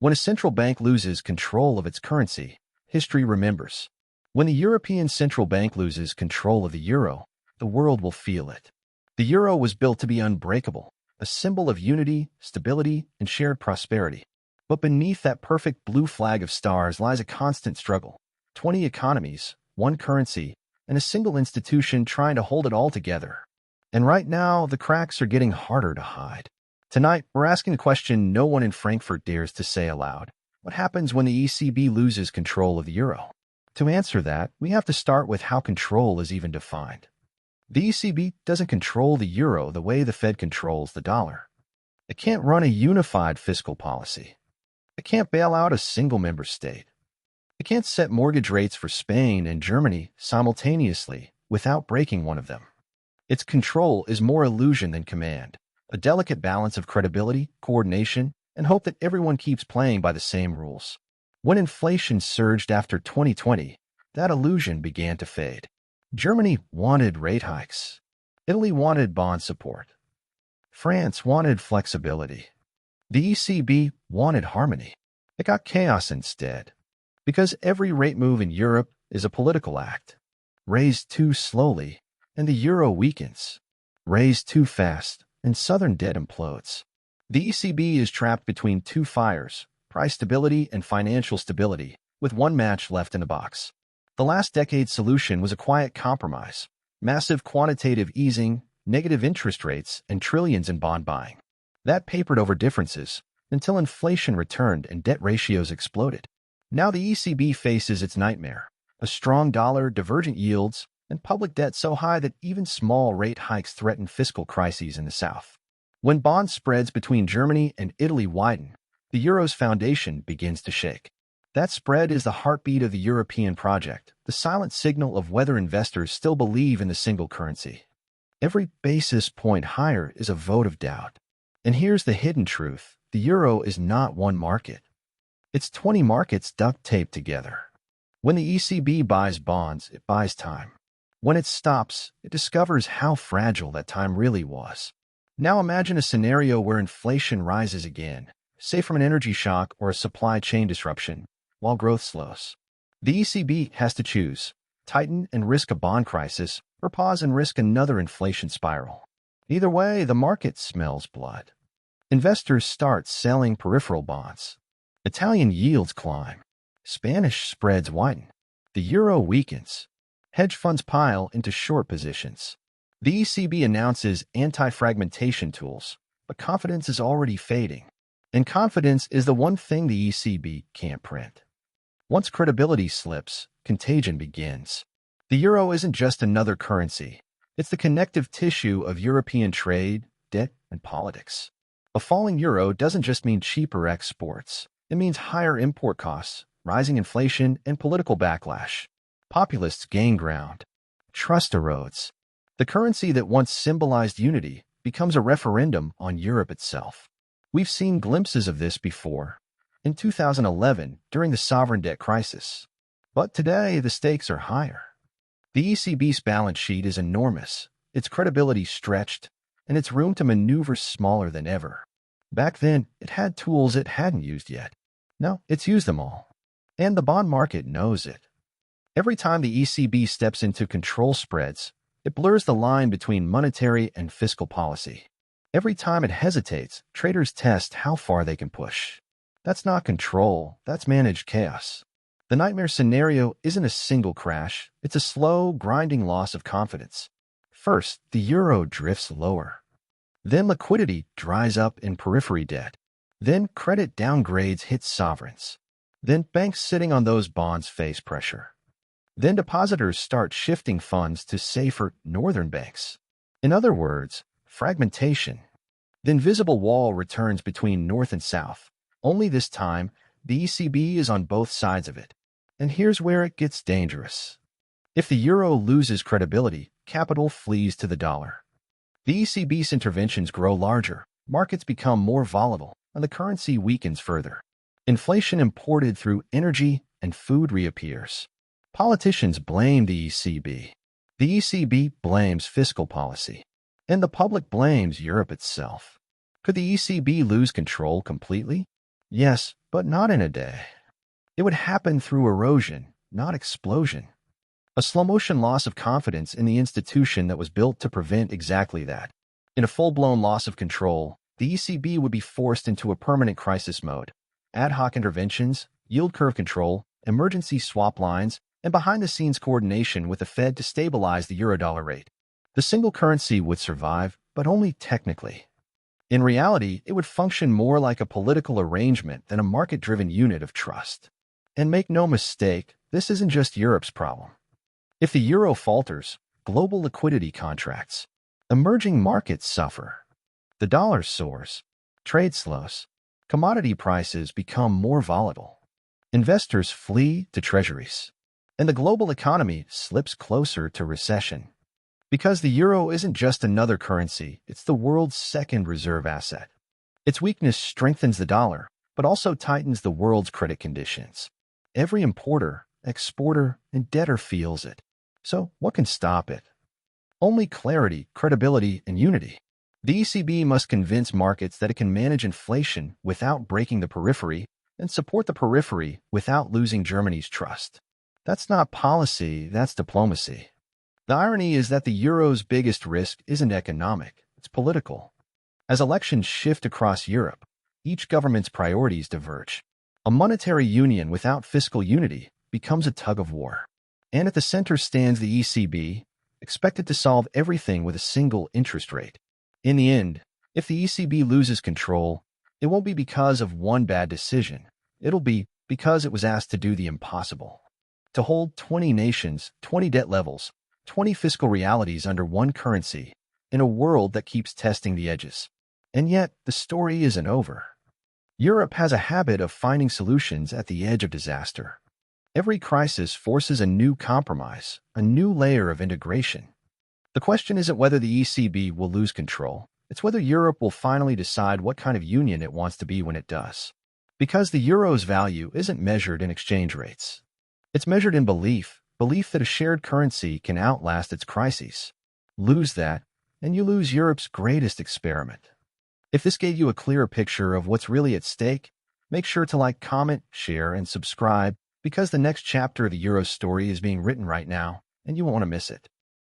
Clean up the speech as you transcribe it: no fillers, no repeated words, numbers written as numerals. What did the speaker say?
When a central bank loses control of its currency, history remembers. When the European Central Bank loses control of the euro, the world will feel it. The euro was built to be unbreakable, a symbol of unity, stability, and shared prosperity. But beneath that perfect blue flag of stars lies a constant struggle. 20 economies, one currency, and a single institution trying to hold it all together. And right now, the cracks are getting harder to hide. Tonight, we're asking a question no one in Frankfurt dares to say aloud. What happens when the ECB loses control of the euro? To answer that, we have to start with how control is even defined. The ECB doesn't control the euro the way the Fed controls the dollar. It can't run a unified fiscal policy. It can't bail out a single member state. It can't set mortgage rates for Spain and Germany simultaneously without breaking one of them. Its control is more illusion than command, a delicate balance of credibility, coordination, and hope that everyone keeps playing by the same rules. When inflation surged after 2020, that illusion began to fade. Germany wanted rate hikes. Italy wanted bond support. France wanted flexibility. The ECB wanted harmony. It got chaos instead. Because every rate move in Europe is a political act. Raised too slowly, and the euro weakens. Raised too fast, and southern debt implodes. The ECB is trapped between two fires, price stability and financial stability, with one match left in the box. The last decade's solution was a quiet compromise, massive quantitative easing, negative interest rates, and trillions in bond buying. That papered over differences until inflation returned and debt ratios exploded. Now the ECB faces its nightmare, a strong dollar, divergent yields, and public debt so high that even small rate hikes threaten fiscal crises in the South. When bond spreads between Germany and Italy widen, the euro's foundation begins to shake. That spread is the heartbeat of the European project, the silent signal of whether investors still believe in the single currency. Every basis point higher is a vote of doubt. And here's the hidden truth. The euro is not one market. It's 20 markets duct taped together. When the ECB buys bonds, it buys time. When it stops, it discovers how fragile that time really was. Now imagine a scenario where inflation rises again, say from an energy shock or a supply chain disruption, while growth slows. The ECB has to choose, tighten and risk a bond crisis, or pause and risk another inflation spiral. Either way, the market smells blood. Investors start selling peripheral bonds. Italian yields climb. Spanish spreads widen. The euro weakens. Hedge funds pile into short positions. The ECB announces anti-fragmentation tools, but confidence is already fading. And confidence is the one thing the ECB can't print. Once credibility slips, contagion begins. The euro isn't just another currency. It's the connective tissue of European trade, debt, and politics. A falling euro doesn't just mean cheaper exports. It means higher import costs, rising inflation, and political backlash. Populists gain ground. Trust erodes. The currency that once symbolized unity becomes a referendum on Europe itself. We've seen glimpses of this before. In 2011, during the sovereign debt crisis. But today, the stakes are higher. The ECB's balance sheet is enormous, its credibility stretched, and its room to maneuver smaller than ever. Back then, it had tools it hadn't used yet. Now, it's used them all. And the bond market knows it. Every time the ECB steps into control spreads, it blurs the line between monetary and fiscal policy. Every time it hesitates, traders test how far they can push. That's not control, that's managed chaos. The nightmare scenario isn't a single crash, it's a slow, grinding loss of confidence. First, the euro drifts lower. Then liquidity dries up in periphery debt. Then credit downgrades hit sovereigns. Then banks sitting on those bonds face pressure. Then depositors start shifting funds to safer northern banks. In other words, fragmentation. The invisible wall returns between north and south. Only this time, the ECB is on both sides of it. And here's where it gets dangerous. If the euro loses credibility, capital flees to the dollar. The ECB's interventions grow larger, markets become more volatile, and the currency weakens further. Inflation imported through energy and food reappears. Politicians blame the ECB. The ECB blames fiscal policy. And the public blames Europe itself. Could the ECB lose control completely? Yes, but not in a day. It would happen through erosion, not explosion. A slow-motion loss of confidence in the institution that was built to prevent exactly that. In a full-blown loss of control, the ECB would be forced into a permanent crisis mode. Ad hoc interventions, yield curve control, emergency swap lines, and behind-the-scenes coordination with the Fed to stabilize the eurodollar rate. The single currency would survive, but only technically. In reality, it would function more like a political arrangement than a market-driven unit of trust. And make no mistake, this isn't just Europe's problem. If the euro falters, global liquidity contracts. Emerging markets suffer. The dollar soars. Trade slows. Commodity prices become more volatile. Investors flee to treasuries. And the global economy slips closer to recession. Because the euro isn't just another currency, it's the world's second reserve asset. Its weakness strengthens the dollar, but also tightens the world's credit conditions. Every importer, exporter, and debtor feels it. So what can stop it? Only clarity, credibility, and unity. The ECB must convince markets that it can manage inflation without breaking the periphery and support the periphery without losing Germany's trust. That's not policy, that's diplomacy. The irony is that the euro's biggest risk isn't economic, it's political. As elections shift across Europe, each government's priorities diverge. A monetary union without fiscal unity becomes a tug-of-war. And at the center stands the ECB, expected to solve everything with a single interest rate. In the end, if the ECB loses control, it won't be because of one bad decision. It'll be because it was asked to do the impossible. To hold 20 nations, 20 debt levels, 20 fiscal realities under one currency in a world that keeps testing the edges. And yet, the story isn't over. Europe has a habit of finding solutions at the edge of disaster. Every crisis forces a new compromise, a new layer of integration. The question isn't whether the ECB will lose control. It's whether Europe will finally decide what kind of union it wants to be when it does. Because the euro's value isn't measured in exchange rates. It's measured in belief that a shared currency can outlast its crises. Lose that, and you lose Europe's greatest experiment. If this gave you a clearer picture of what's really at stake, make sure to like, comment, share, and subscribe because the next chapter of the euro story is being written right now, and you won't want to miss it.